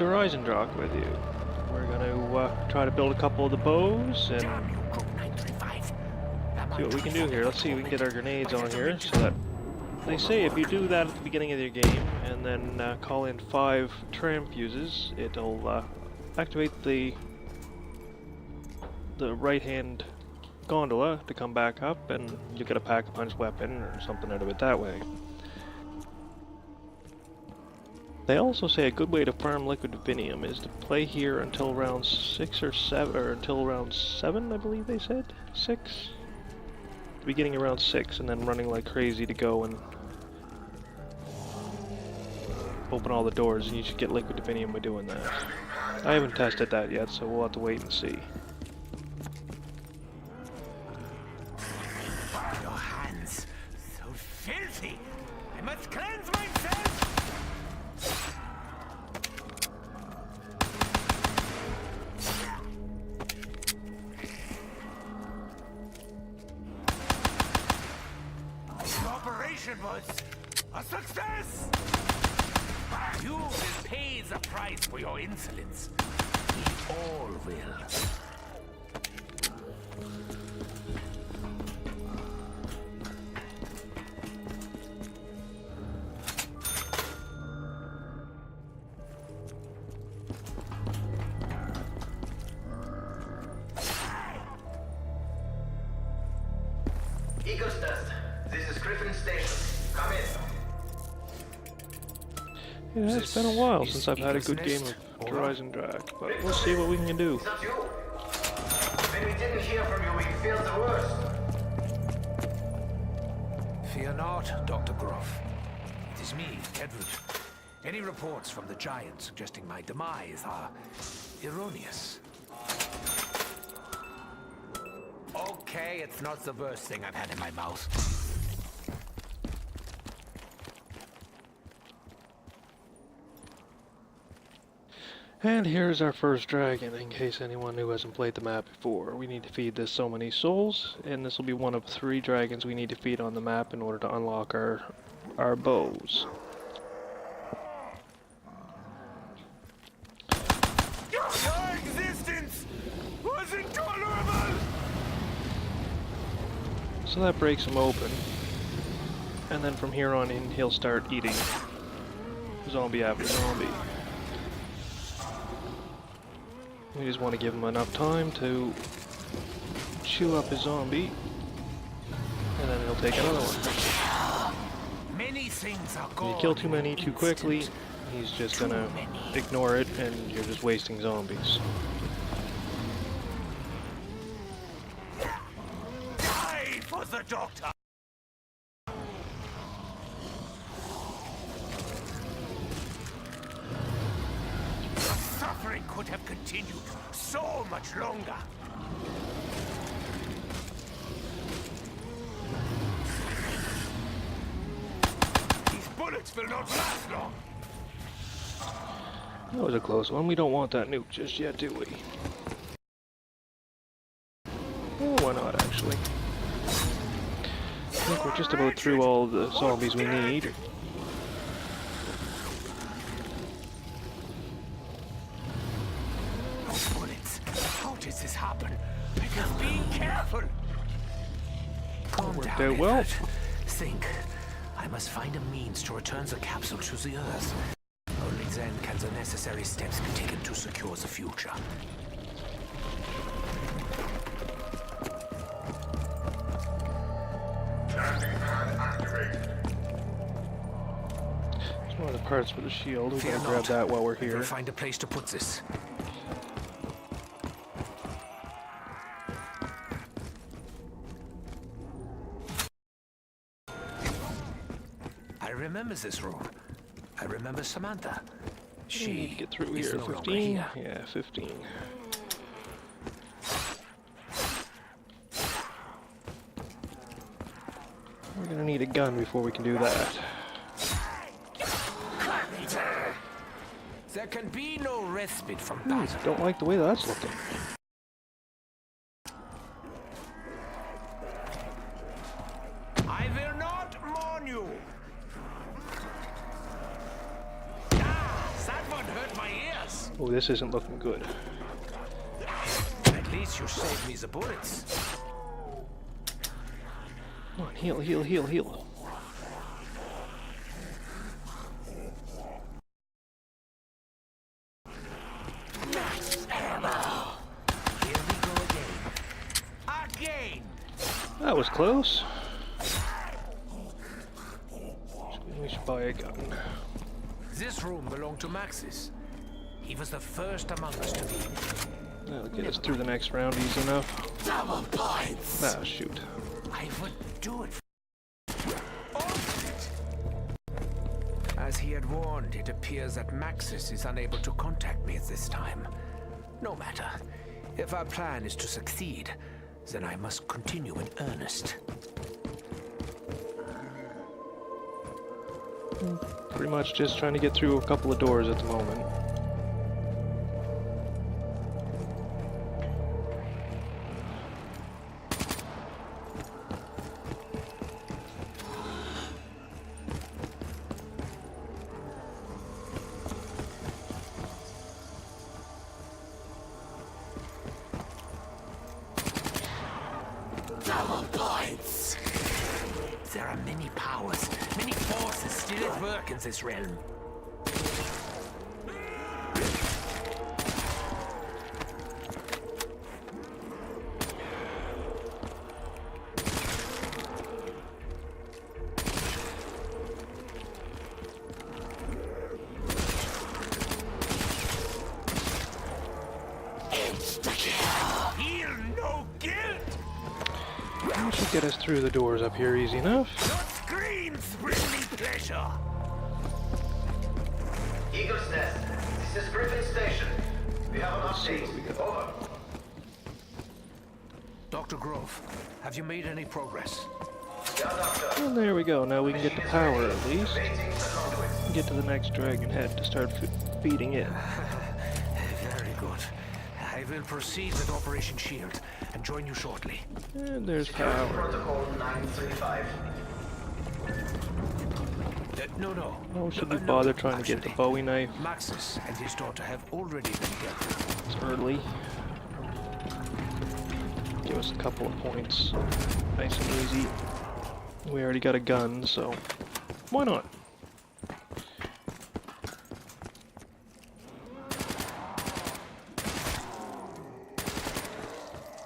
Der Eisendrache with you. We're gonna try to build a couple of the bows and see what we can do here. Let's see if we can get our grenades on here, so that they say if you do that at the beginning of your game and then call in 5 tram fuses, it'll activate the right hand gondola to come back up, and you get a pack-a-punch weapon or something out of it that way. They also say a good way to farm liquid divinium is to play here until round 6 or 7, or until round 7, I believe they said? 6? The beginning of round 6, and then running like crazy to go and open all the doors, and you should get liquid divinium by doing that. I haven't tested that yet, so we'll have to wait and see. Your hands, so filthy! I must cleanse myself! Was a success! You will pay the price for your insolence. We all will. Yeah, it's been a while since I've had a good game of Der Eisendrache, but we'll see what we can do. When we didn't hear from you, we feared the worst. Fear not, Dr. Groff. It is me, Edward. Any reports from the Giant suggesting my demise are erroneous. Okay, it's not the worst thing I've had in my mouth. And here's our first dragon, in case anyone who hasn't played the map before. We need to feed this so many souls, and this will be one of 3 dragons we need to feed on the map in order to unlock our bows. Your existence was intolerable! So that breaks him open, and then from here on in he'll start eating zombie after zombie. We just want to give him enough time to chew up his zombie, and then he'll take another one. Many things are If you kill too many too quickly, he's just gonna ignore it, and you're just wasting zombies. Die for the doctor! Suffering could have continued so much longer. These bullets will not last long. That was a close one. We don't want that nuke just yet, do we? Oh, why not, actually? I think we're just about through all the zombies we need. This happen? Because be careful. Calm Worked down, out well. Edward. Think. I must find a means to return the capsule to the Earth. Only then can the necessary steps be taken to secure the future. There's one of the parts for the shield. We're gonna grab that while we're here. We'll find a place to put this. I remember this room. I remember Samantha. We need to get through is here. no longer 15? here. Yeah, 15. We're gonna need a gun before we can do that. There can be no respite from battle. Don't like the way that's looking. I will not mourn you. Ah, that one hurt my ears. Oh, this isn't looking good. At least you saved me the bullets. Come on, heal, heal, heal, heal. Here we go again. Again! That was close. We should buy a gun. This room belonged to Maxis. He was the first among us to leave. That'll get us through the next round easy enough. Double points! Ah, shoot. I would do it. As he had warned, it appears that Maxis is unable to contact me at this time. No matter. If our plan is to succeed, then I must continue in earnest. Pretty much just trying to get through a couple of doors at the moment. Double points! There are many powers, many forces still at work in this realm. Insta-kill! Heal no guilt! That should get us through the doors up here easy enough. Your screams bring me pleasure! Eagle's Nest, this is Griffin Station. We have an update. Over. Dr. Grove, have you made any progress? Yeah, Doctor. And there we go. Now we can get the power at least. Waiting for conduits. Get to the next dragon head to start feeding it. Very good. I will proceed with Operation Shield and join you shortly. And there's Security power. Protocol 935. No. Oh, should we No, bother trying to get the actually, Bowie knife? Maxis and his daughter have already been killed. It's early. Give us a couple of points. Nice and easy. We already got a gun, so why not?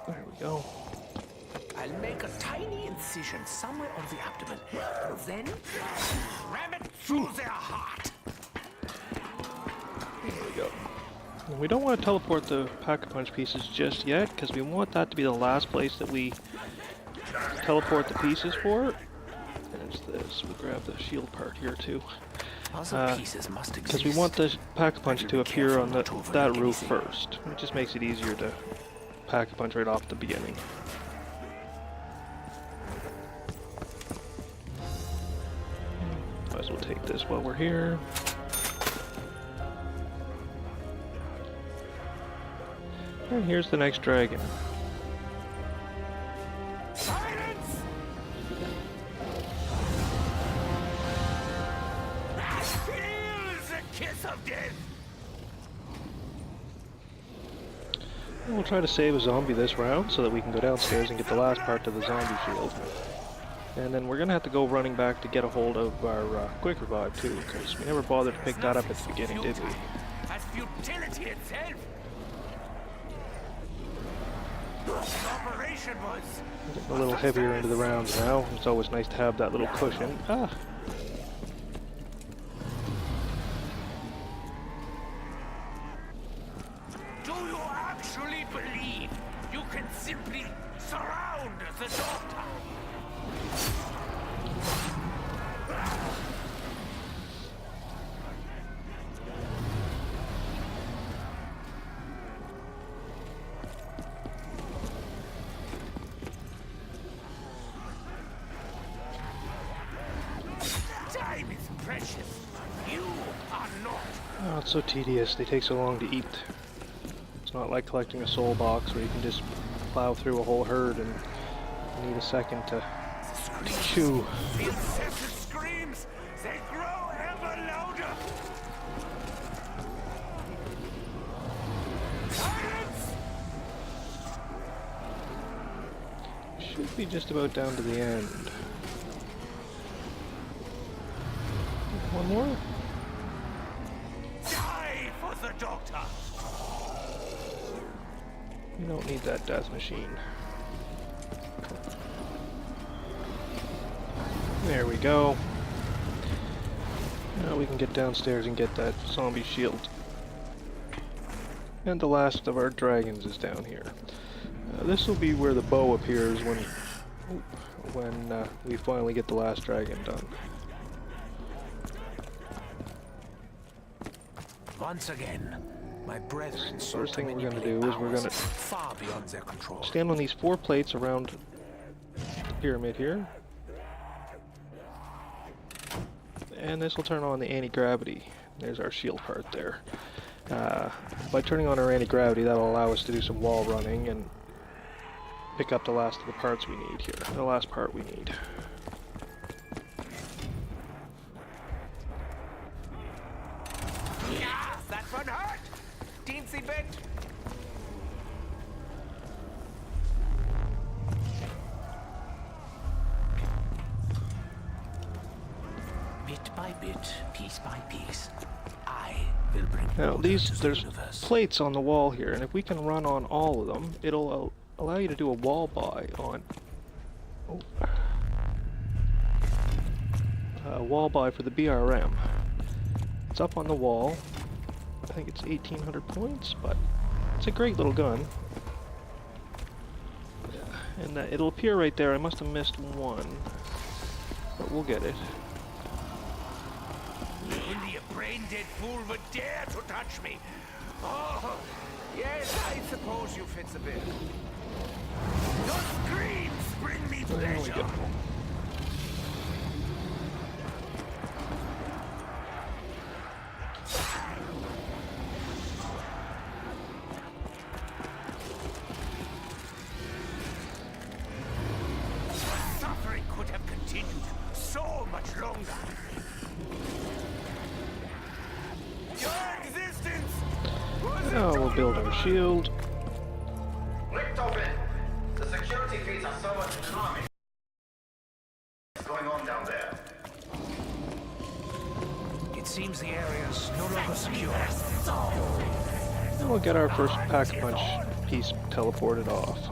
There we go. I'll make a tiny incision somewhere on the abdomen, then ram it through their heart. There we go. And we don't want to teleport the Pack-a-Punch pieces just yet, because we want that to be the last place that we teleport the pieces for. And it's this. We'll grab the shield part here too. Other pieces must exist. Because we want the Pack-a-Punch to appear on that roof first. It just makes it easier to Pack-a-Punch right off the beginning. Might as well take this while we're here. And here's the next dragon. Silence! Feel the kiss of death! And we'll try to save a zombie this round so that we can go downstairs and get the last part of the zombie shield. And then we're going to have to go running back to get a hold of our quick revive too, because we never bothered to pick that up at the beginning, did we? As futility itself. The operation was Getting a little heavier into the rounds now. It's always nice to have that little cushion. Ah! Do you actually believe you can simply surround the doctor? Time is precious. You are not. Oh, it's so tedious. They take so long to eat. It's not like collecting a soul box where you can just plow through a whole herd and you need a second to chew. The incessant screams, they grow ever louder. Should be just about down to the end. One more? Die for the doctor! You don't need that death machine. There we go. Now we can get downstairs and get that zombie shield. And the last of our dragons is down here. This will be where the bow appears when we finally get the last dragon done. Once again, my brethren First thing we're going to do is we're going to far beyond their control. stand on these 4 plates around the pyramid here. And this will turn on the anti-gravity. There's our shield part there. By turning on our anti-gravity, that'll allow us to do some wall running and pick up the last of the parts we need here. The last part we need. Yeah, that one hurt! Teensy bit! Bit by bit, piece by piece, I will bring Now order to the there's universe. plates on the wall here, and if we can run on all of them, it'll allow you to do a wall buy on... Oh. A wall buy for the BRM. It's up on the wall. I think it's 1,800 points, but it's a great little gun. And it'll appear right there. I must have missed one, but we'll get it. Only a brain-dead fool would dare to touch me. Oh, yes, I suppose you fit the bill. Your screams bring me There we pleasure. go. Suffering could have continued so much longer. Your existence was Now we'll build our shield. Lift open! The security feeds are so much economic. What's going on down there? It seems the area's no longer secure. And we'll get our first pack-a-punch piece teleported off.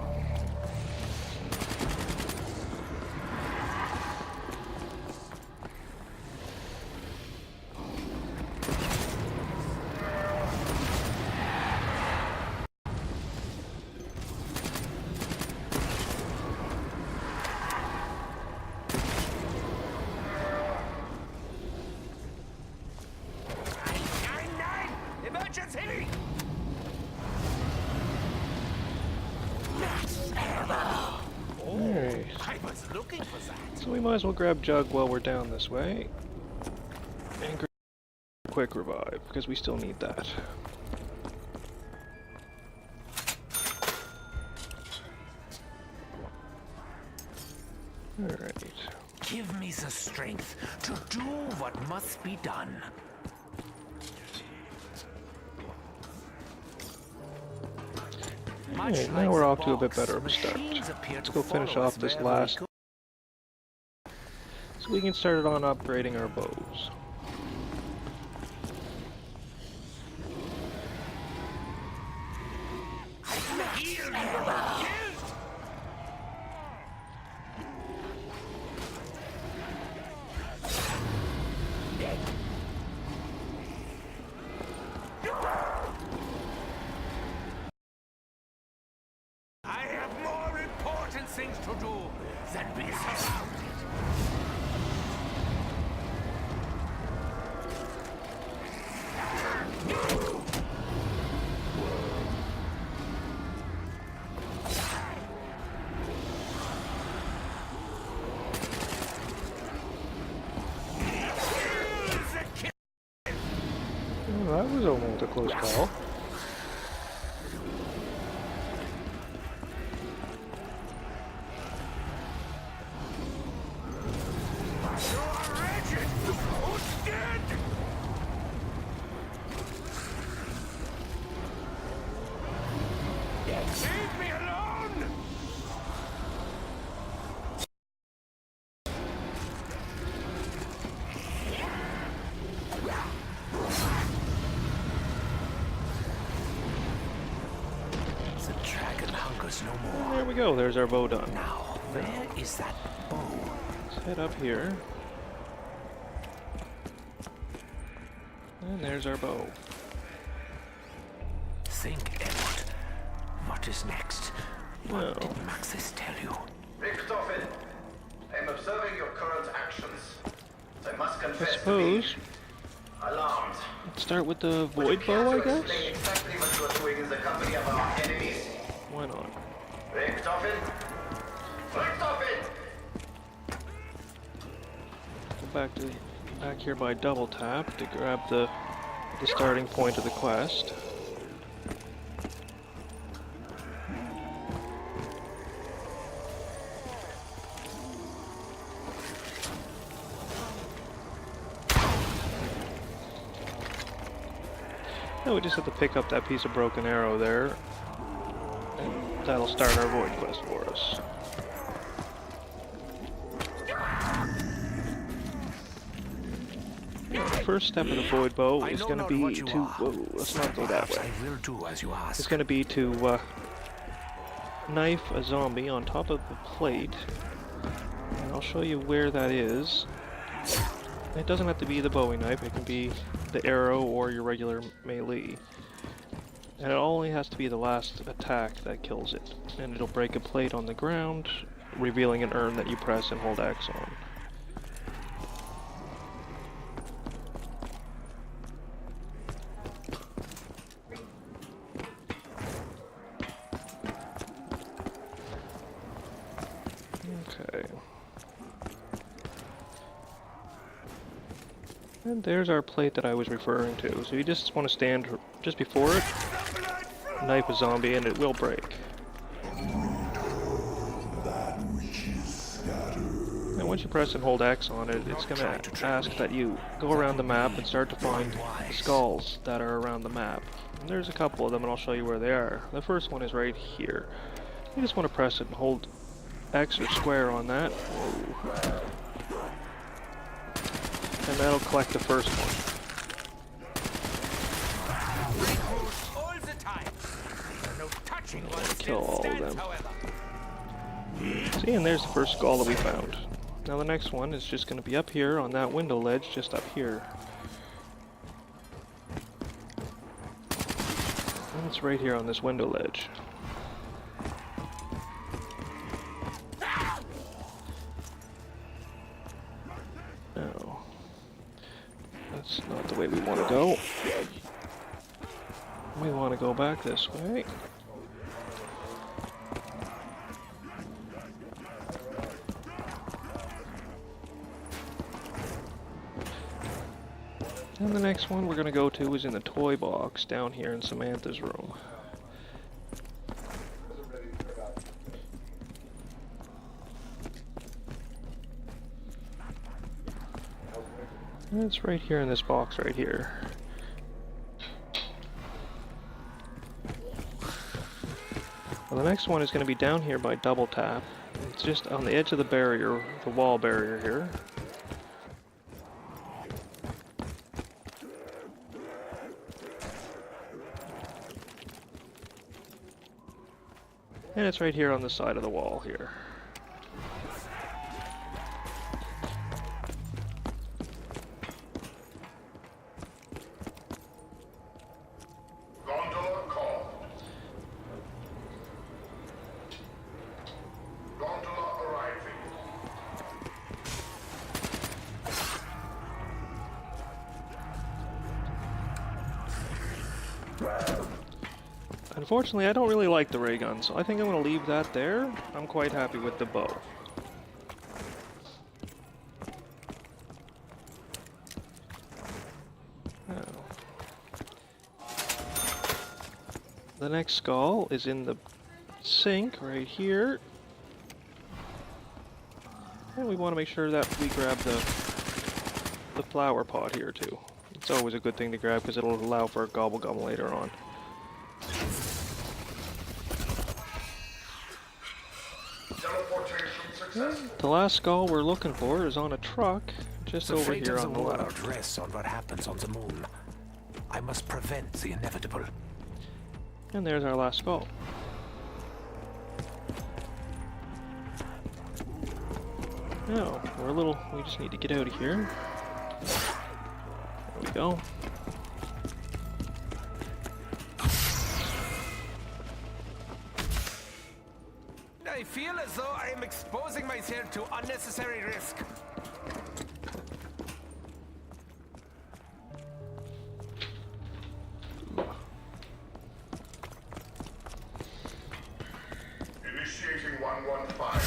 Emergency! Alright. I was looking for that. So we might as well grab Jug while we're down this way. And grab quick revive, because we still need that. Alright. Give me the strength to do what must be done. Alright, now we're off to a bit better of a start. Let's go finish off this last, so we can start on upgrading our bows. I have more important things to do than be surrounded. Well, that was almost a close call. is no And more. there we go, there's our bow done. Now, where is that bow? Let's head up here. And there's our bow. Think, Edward. What is next? Well, What did Maxis tell you? Richtofen, I'm observing your current actions. I must I confess suppose to being alarmed. let's start with the Would you void care bow, I to guess? explain exactly what you are doing in the company of our enemies? Why not? Richtofen? Richtofen! Go back here by double tap to grab the starting point of the quest. Now we just have to pick up that piece of broken arrow there, and that'll start our void quest for us. Now, the first step of the void bow I is know going to not be what you to... are. Whoa, let's not go that Perhaps way. I will do as you ask. It's going to be to knife a zombie on top of the plate, and I'll show you where that is. It doesn't have to be the Bowie knife, it can be the arrow or your regular melee. And it only has to be the last attack that kills it. And it'll break a plate on the ground, revealing an urn that you press and hold X on. Okay. And there's our plate that I was referring to. So you just want to stand just before it, knife a zombie, and it will break. And once you press and hold X on it, it's going to ask that you go around the map and start to find skulls that are around the map. And there's a couple of them, and I'll show you where they are. The first one is right here. You just want to press it and hold X or square on that. Whoa. And that'll collect the first one. All the time. No touching I want to kill all of them. See, and there's the first skull that we found. Now the next one is just going to be up here on that window ledge, just up here. And it's right here on this window ledge. Now, that's not the way we want to go. We want to go back this way. And the next one we're going to go to is in the toy box down here in Samantha's room. And it's right here in this box right here. Well, the next one is going to be down here by double tap. It's just on the edge of the barrier, the wall barrier here. And it's right here on the side of the wall here. Gondola call. Gondola arriving. Unfortunately, I don't really like the ray gun, so I think I'm going to leave that there. I'm quite happy with the bow. The next skull is in the sink right here. And we want to make sure that we grab the flower pot here too. It's always a good thing to grab because it'll allow for a gobble gum later on. Teleportation success. The last skull we're looking for is on a truck just The over fate here of on the the world left. rests on what happens on the moon. I must prevent the inevitable. And there's our last skull. No, we just need to get out of here. There we go. I feel as though I am exposing myself to unnecessary risk. Initiating 115.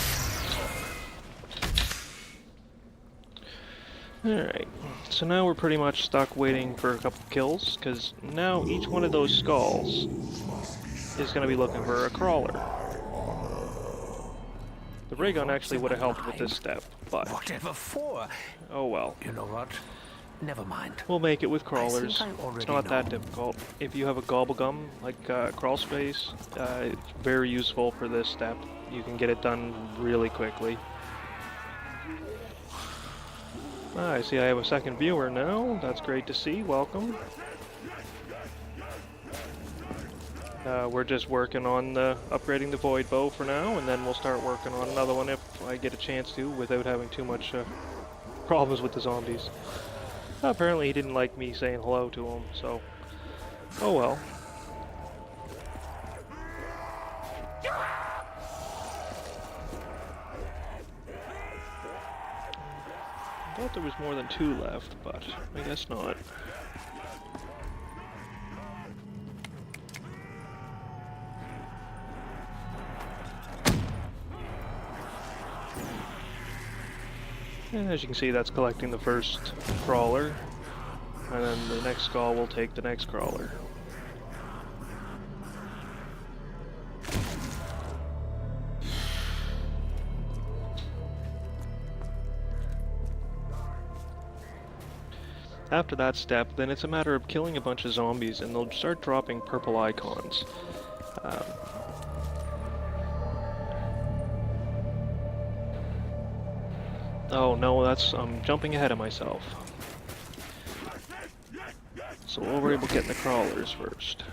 Alright, so now we're pretty much stuck waiting for a couple kills, because now each one of those skulls is going to be looking for a crawler. The ray gun actually would have helped with this step, but Whatever for? oh well. You know what? Never mind. We'll make it with crawlers. I already It's not that know. difficult. If you have a gobblegum, like crawl space, it's very useful for this step. You can get it done really quickly. Ah, I see I have a second viewer now. That's great to see. Welcome. We're just working on upgrading the void bow for now, and then we'll start working on another one if I get a chance to, without having too much problems with the zombies. Apparently he didn't like me saying hello to him, so oh well. I thought there was more than 2 left, but I guess not. And as you can see, that's collecting the first crawler, and then the next skull will take the next crawler. After that step, then it's a matter of killing a bunch of zombies, and they'll start dropping purple icons. Oh no, I'm jumping ahead of myself. So we'll worry about getting the crawlers first.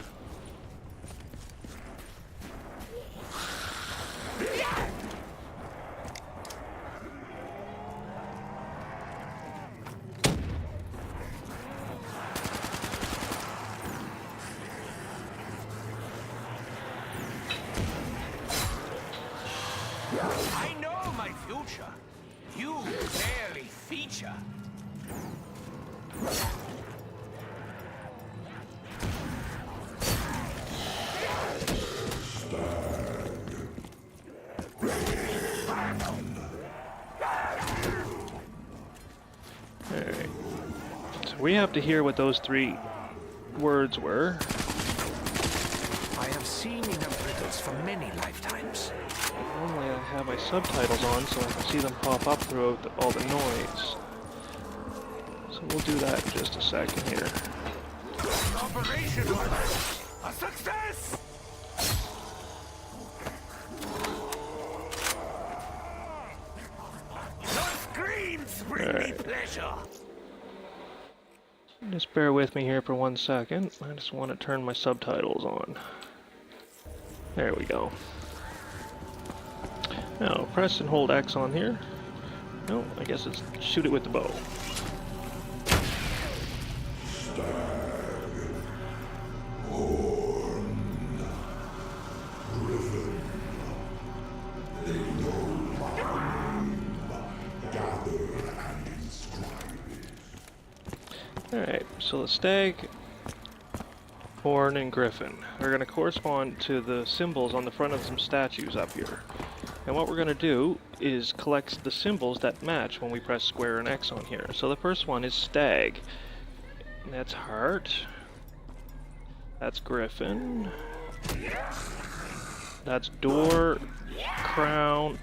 I know my future. You barely feature. Alright. So we have to hear what those 3 words were. I have seen enough riddles for many lifetimes. Normally I have my subtitles on so I can see them pop up throughout all the noise. So we'll do that in just a second here. Operation was a success! Your screams bring me pleasure. Just bear with me here for 1 second. I just want to turn my subtitles on. There we go. Now, press and hold X on here. No, I guess it's shoot it with the bow. Alright, so the stag, horn, and griffin are going to correspond to the symbols on the front of some statues up here. And what we're going to do is collect the symbols that match when we press square and X on here. So the first one is stag. That's heart. That's griffin. That's door, crown.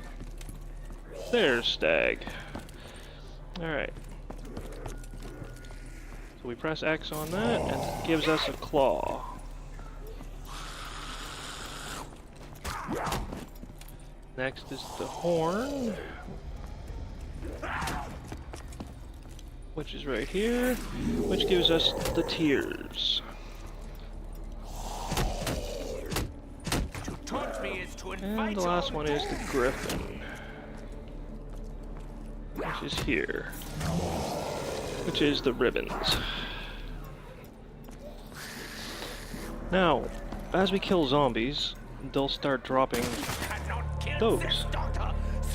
There's stag. Alright. So we press X on that, and it gives us a claw. Next is the horn, which is right here, which gives us the tears. To taunt me is to And invite the last one is the griffin. which is here, which is the ribbons. Now, as we kill zombies, they'll start dropping those.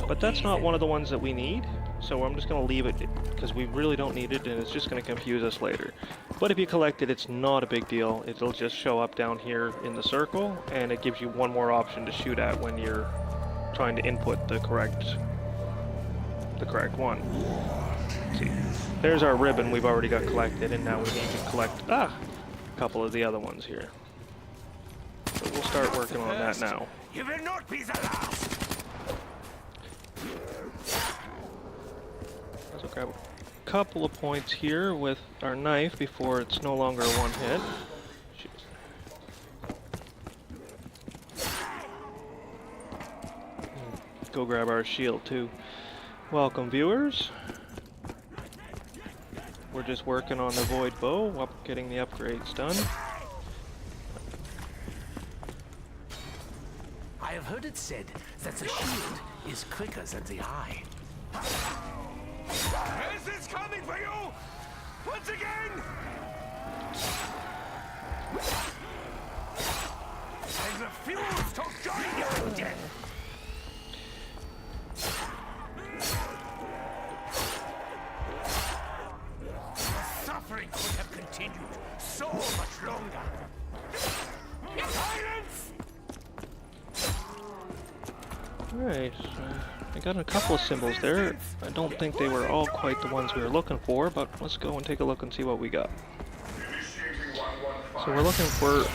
But that's not one of the ones that we need, so I'm just going to leave it because we really don't need it and it's just going to confuse us later. But if you collect it, it's not a big deal. It'll just show up down here in the circle and it gives you one more option to shoot at when you're trying to input the correct one. Let's see, there's our ribbon we've already got collected, and now we need to collect a couple of the other ones here. So we'll start working on that now. You will not be the last. So grab a couple of points here with our knife before it's no longer a one hit. Go grab our shield too. Welcome, viewers. We're just working on the void bow, getting the upgrades done. I have heard it said that the shield is quicker than the eye. Is this coming for you? Once again! I refuse to join you in death! Suffering could have continued so much longer. Silence! Alright, I got a couple of symbols there. I don't think they were all quite the ones we were looking for, but let's go and take a look and see what we got. So we're looking for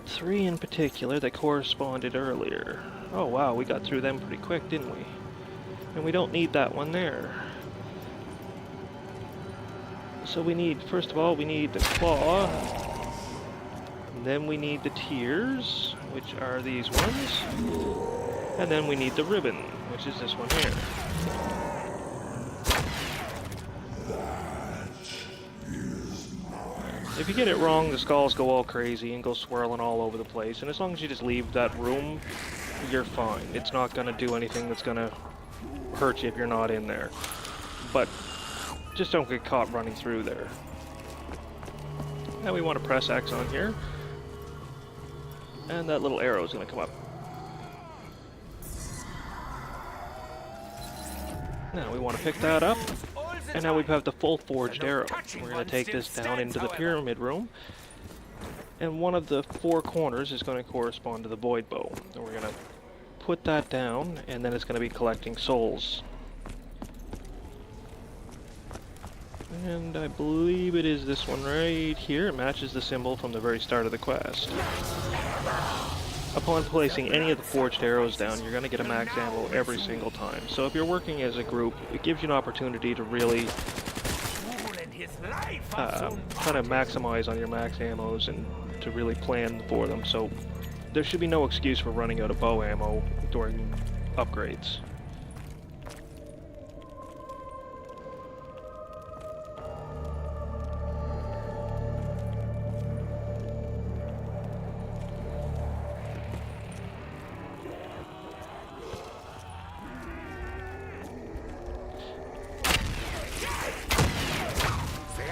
3 in particular that corresponded earlier. Oh wow, we got through them pretty quick, didn't we? And we don't need that one there. So we need, first of all, we need the claw. Then we need the tears, which are these ones. And then we need the ribbon, which is this one here. If you get it wrong, the skulls go all crazy and go swirling all over the place. And as long as you just leave that room, you're fine. It's not going to do anything that's going to hurt you if you're not in there. But just don't get caught running through there. Now we want to press X on here. And that little arrow is going to come up. Now we want to pick that up. And now we have the full forged arrow. We're going to take this down into the pyramid room. And one of the 4 corners is going to correspond to the void bow. And we're going to put that down, and then it's going to be collecting souls. And I believe it is this one right here. It matches the symbol from the very start of the quest. Upon placing any of the forged arrows down, you're going to get a max ammo every single time. So if you're working as a group, it gives you an opportunity to really kind of maximize on your max ammos and to really plan for them. So there should be no excuse for running out of bow ammo during upgrades.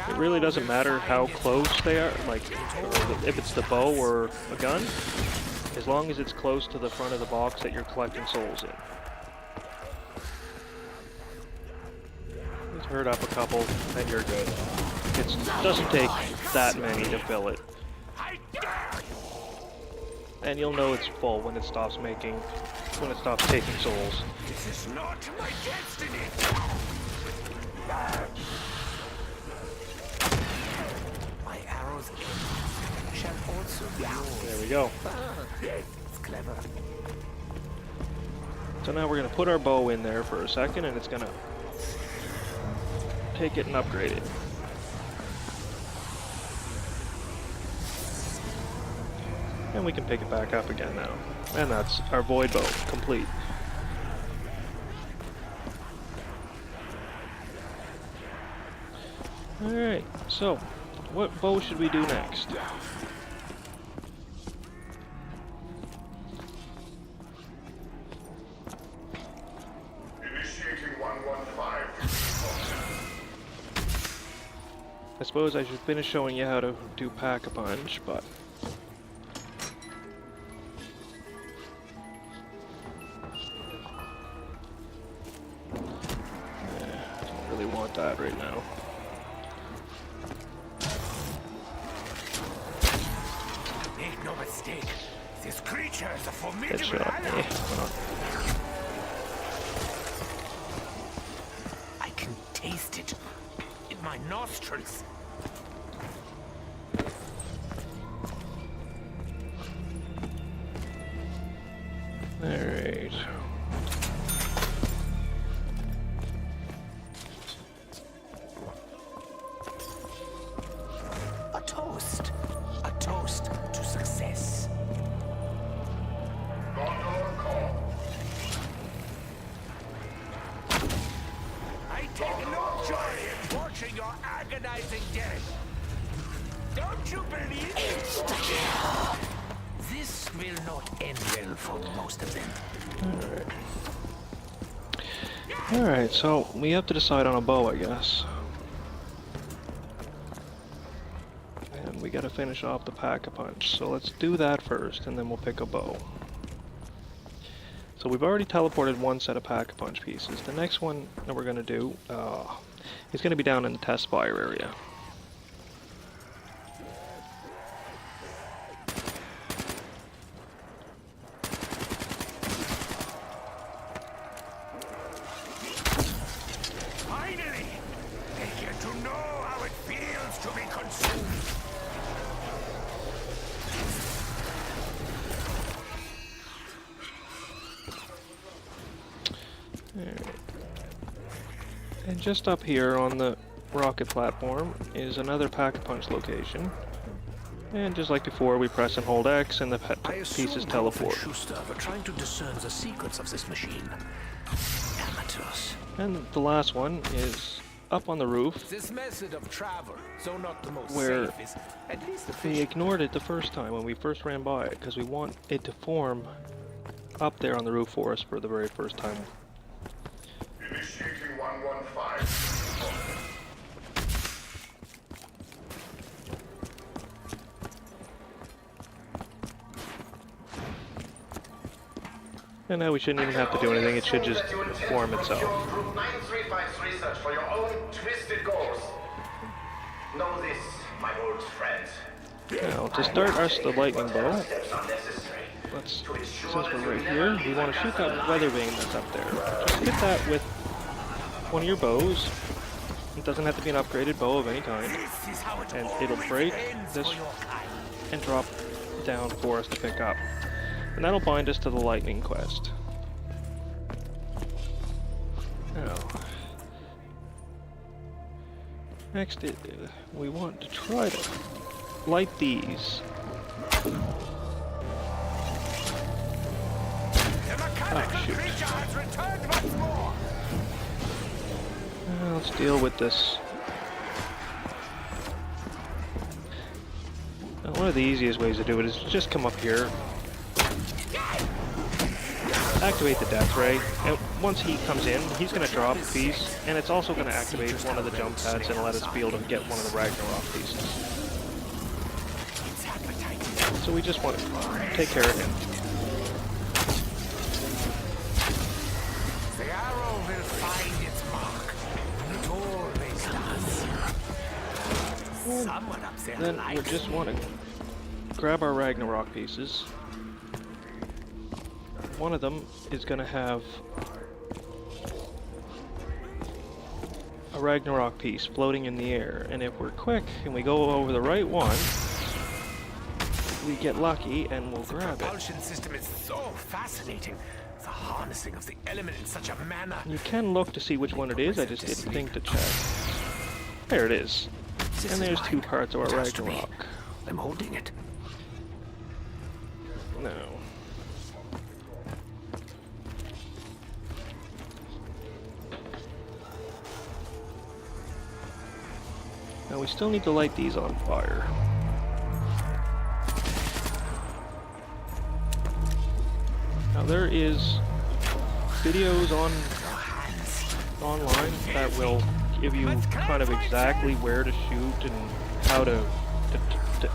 It really doesn't matter how close they are, like if it's the bow or a gun, as long as it's close to the front of the box that you're collecting souls in. Just hurt up a couple, and you're good. It doesn't take that many to fill it. And you'll know it's full when it stops taking souls. This is not my destiny. My arrows shall also be yours. There we go. It's clever. So now we're going to put our bow in there for a second, and it's going to take it and upgrade it. And we can pick it back up again now. And that's our void bow complete. Alright, so what bow should we do next? suppose I should finish showing you how to do Pack-a-Punch, but... I don't really want that right now. Make no mistake, this creature is a formidable Headshot, ally. why not? I can taste it in my nostrils. Alright. A toast. A toast to success. I take no joy in watching your agonizing death. Don't you believe it? This will not end well for most of them. Alright, so we have to decide on a bow, I guess. And we gotta finish off the Pack-a-Punch, so let's do that first, and then we'll pick a bow. So we've already teleported one set of Pack-a-Punch pieces. The next one that we're gonna do is gonna be down in the test fire area. Finally! They get to know how it feels to be consumed. Alright. And just up here on the rocket platform is another Pack-a-Punch location. And just like before, we press and hold X and the pieces teleport. Schuster were trying to discern the secrets of this machine. Amateurs. And the last one is up on the roof, This method of travel, though not the most where safe, is at least we efficient. ignored it the first time when we first ran by it, because we want it to form up there on the roof for us for the very first time. Initiating 115. And now we shouldn't even have to do anything, it should just form itself. Group 935's research for your own twisted goals. Know this, my old friend. Now, to start us the lightning bow, Steps are necessary. let's, since we're right here, we want to shoot that weather vane that's up there. Just hit that with one of your bows. It doesn't have to be an upgraded bow of any kind. This is how it And it'll always break ends this for your kind. and drop down for us to pick up. And that'll bind us to the lightning quest. Now, next we want to try to light these. The mechanical shoot. creature has returned once more. Let's deal with this. Now, one of the easiest ways to do it is just come up here, activate the death ray, and once he comes in, he's going to drop a piece, and it's also going to activate one of the jump pads and let us be able to get one of the Ragnarok pieces. It's appetite. So we just want to take care of him. The arrow will find its mark. It always does. Someone up there Then we likes just me. want to grab our Ragnarok pieces. One of them is going to have a Ragnarok piece floating in the air, and if we're quick and we go over the right one, we get lucky and we'll grab it. Propulsion system is so fascinating. The harnessing of the element in such a manner. You can look to see which one it is, I just didn't think to check. There it is. This And is there's two mine. parts of our It has to be. Ragnarok. I'm holding it. No. Now we still need to light these on fire. Now there is videos online that will give you kind of exactly where to shoot and how to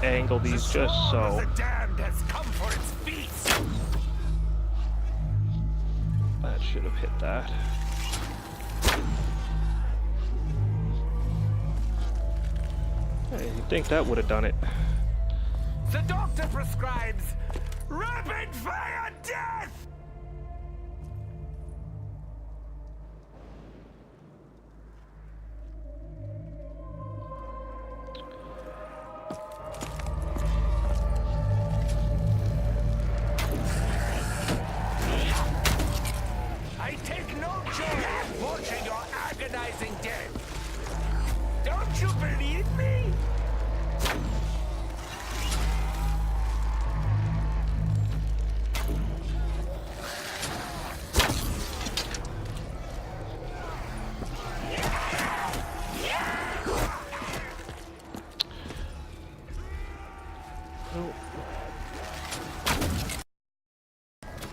angle these just so. The damned has come for its feast. That should have hit that. Hey, you'd think that would have done it. The doctor prescribes rapid fire death! I take no joy in watching your agonizing death. Don't you believe me?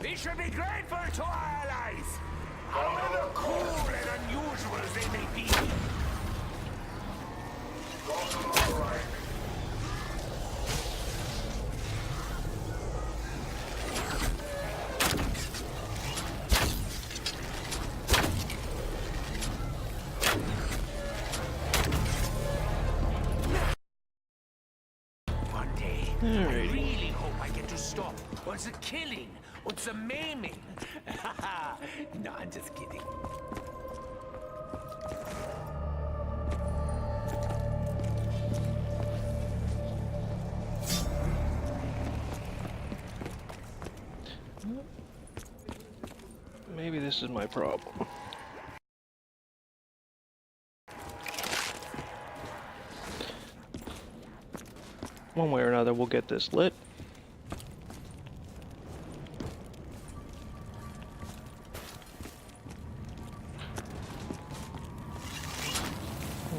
We should be grateful to our allies, however cool and unusual they may be. One day, I really hope I get to stop all the killing and the maiming. No, I'm just kidding. Maybe this is my problem. One way or another, we'll get this lit.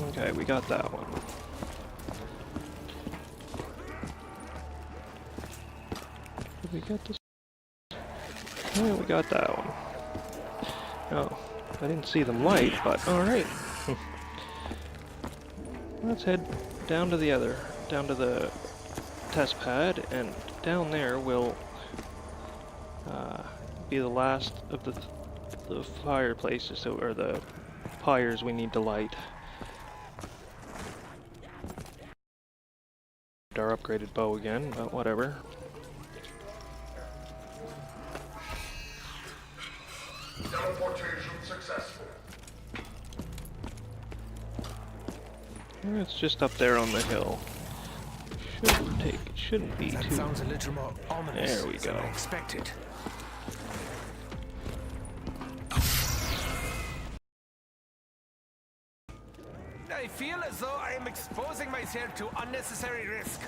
Okay, we got that one. Did we get this? Yeah, we got that one. Oh, I didn't see them light, but alright. Let's head down to the test pad, and down there will be the last of the fireplaces, or the pyres we need to light. Our upgraded bow again, but whatever. Teleportation successful. It's just up there on the hill. Shouldn't be That too. sounds a little more ominous There we than go. I expected. I feel as though I am exposing myself to unnecessary risk.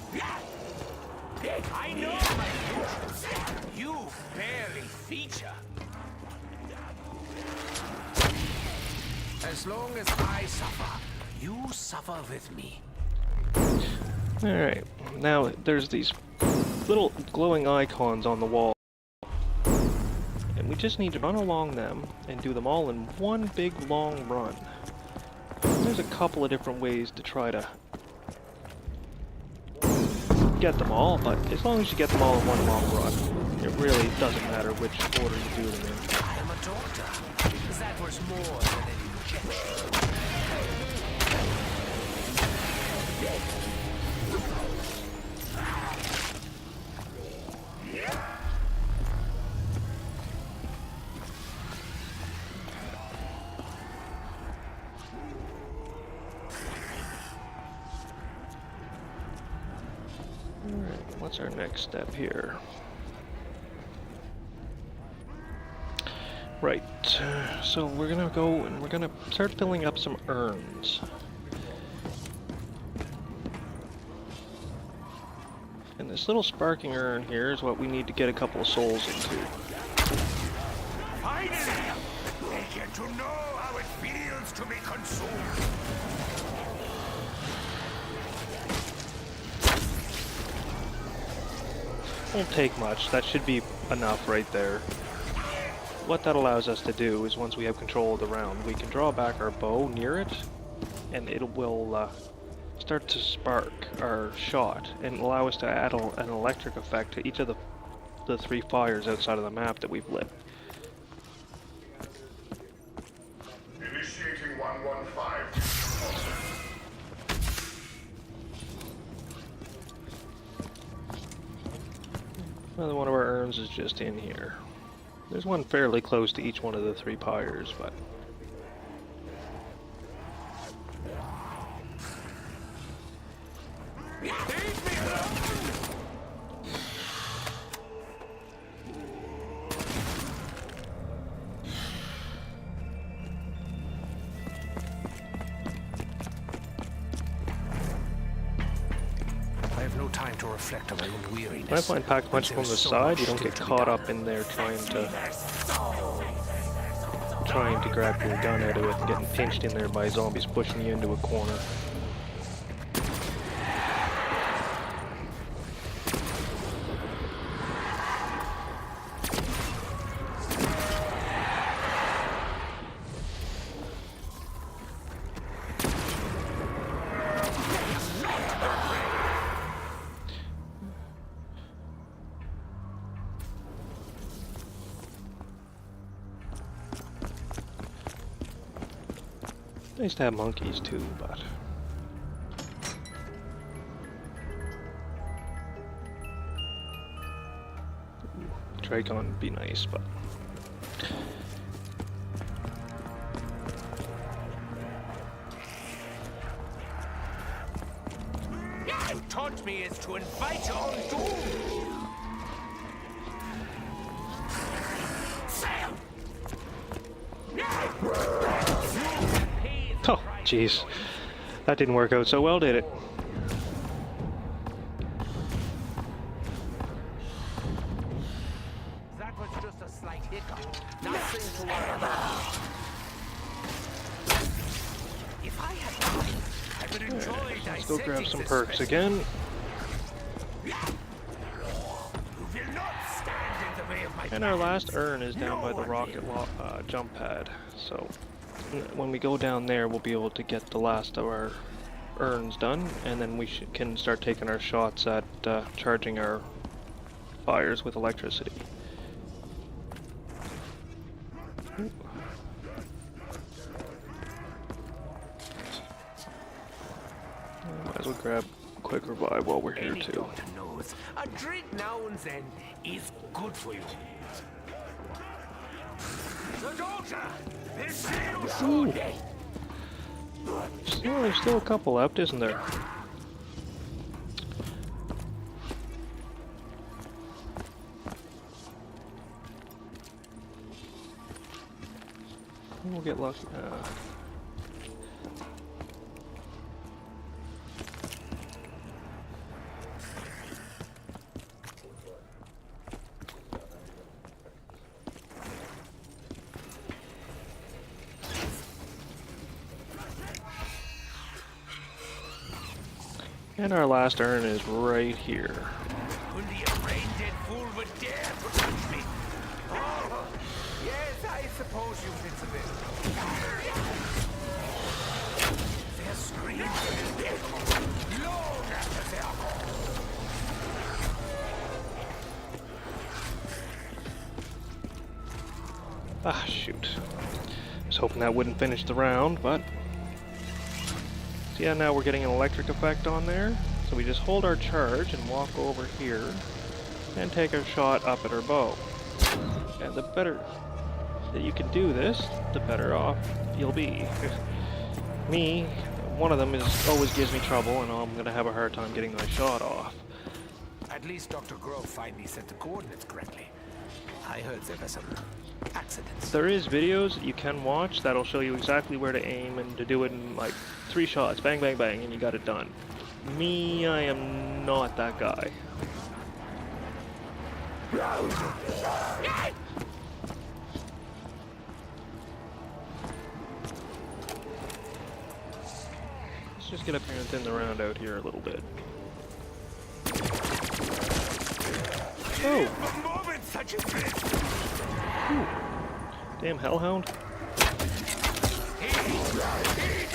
I know my usuals. You barely feature. As long as I suffer, you suffer with me. Alright, now there's these little glowing icons on the wall. And we just need to run along them and do them all in one big long run. There's a couple of different ways to try to get them all, but as long as you get them all in one long run, it really doesn't matter which order you do them in. I am a doctor. That was more than an injection. Alright, what's our next step here? Right, so we're gonna go and we're gonna start filling up some urns. And this little sparking urn here is what we need to get a couple of souls into. Finally, I get to know how it feels to be consumed. Won't take much, that should be enough right there. What that allows us to do is once we have control of the round, we can draw back our bow near it, and it will start to spark our shot and allow us to add an electric effect to each of the 3 fires outside of the map that we've lit. Initiating 115. Another one of our urns is just in here. There's one fairly close to each one of the 3 pyres, but... I have no time to reflect on my own weariness. When I find pack punch from the side, you don't get caught up in there trying to grab your gun out of it and getting pinched in there by zombies pushing you into a corner. Nice to have monkeys too, but... Tricon would be nice, but... You taught me is to invite your own doom! Oh, jeez. That didn't work out so well, did it? That was just a slight hiccup. Nothing to worry about. If I had time, I would enjoy Let's go grab some this perks specimen. again. You will not stand in the way of my And our last plans. urn is down by the No one rocket will. jump pad, so when we go down there we'll be able to get the last of our urns done, and then we can start taking our shots at charging our fires with electricity. Ooh. Might as well grab a quick revive while we're here Any too. doctor knows a drink now and then is good for you. The doctor! This is Ooh. There's still a couple left, isn't there? We'll get lucky. And our last urn is right here. Only a brain-dead fool would dare to touch me. Oh, yes, I suppose you fit a bit. Their screams long after they are gone. Ah, shoot. I was hoping that wouldn't finish the round, but... So yeah, now we're getting an electric effect on there. So we just hold our charge and walk over here and take our shot up at our bow. And the better that you can do this, the better off you'll be. Me, one of them always gives me trouble, and I'm gonna have a hard time getting my shot off. At least Dr. Grove finally set the coordinates correctly. I heard there were some accidents. There is videos that you can watch that'll show you exactly where to aim and to do it in like 3 shots, bang, bang, bang, and you got it done. Me, I am not that guy. Let's just get up here and thin the round out here a little bit. Oh! A moment such as this! Ooh. Damn hellhound. Eat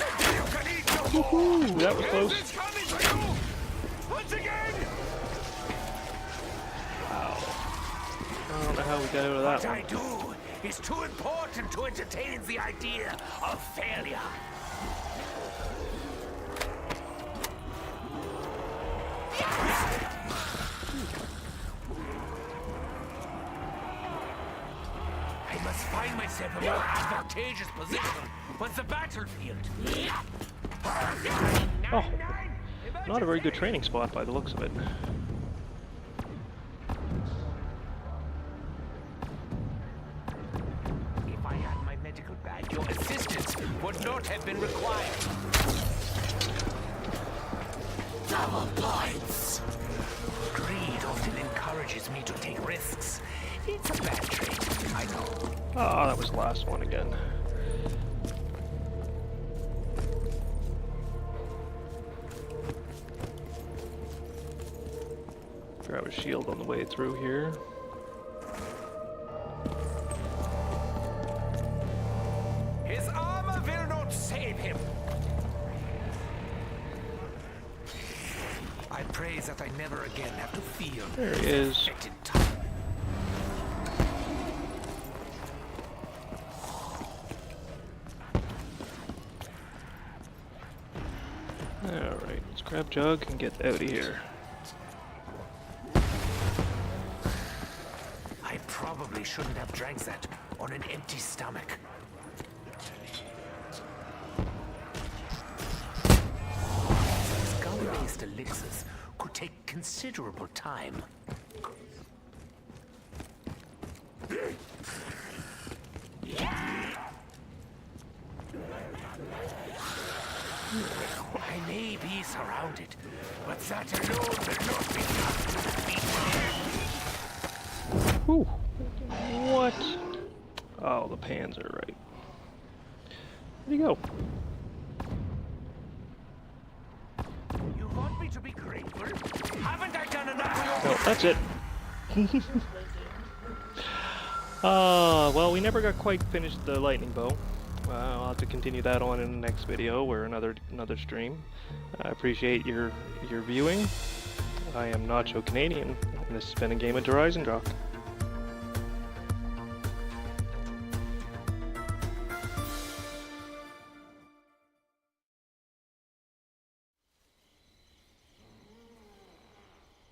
until you can eat Woohoo! That was close. Wow. I don't know how we got out of that What one. I do is too important to entertain the idea of failure. I must find myself a more advantageous position on the battlefield. Oh, not a very good training spot by the looks of it. If I had my medical bag, your assistance would not have been required. Double points. Greed often encourages me to take risks. It's a bad trait, I know. Oh, that was the last one again. Grab a shield on the way through here. His armor will not save him. I pray that I never again have to feel There he is. affected time. Alright, let's grab Jug and get out of here. I probably shouldn't have drank that on an empty stomach. Skull-based elixirs could take considerable time. I may be surrounded, but that alone will not be enough to defeat him. Whew. What? Oh, the pans are right. Where'd he go? You want me to be grateful? Haven't I done enough for your No, that's it. Well, we never got quite finished the lightning bow. I'll have to continue that on in the next video or another stream. I appreciate your viewing. I am Nacho Canadian, and this has been a game of Der Eisendrache.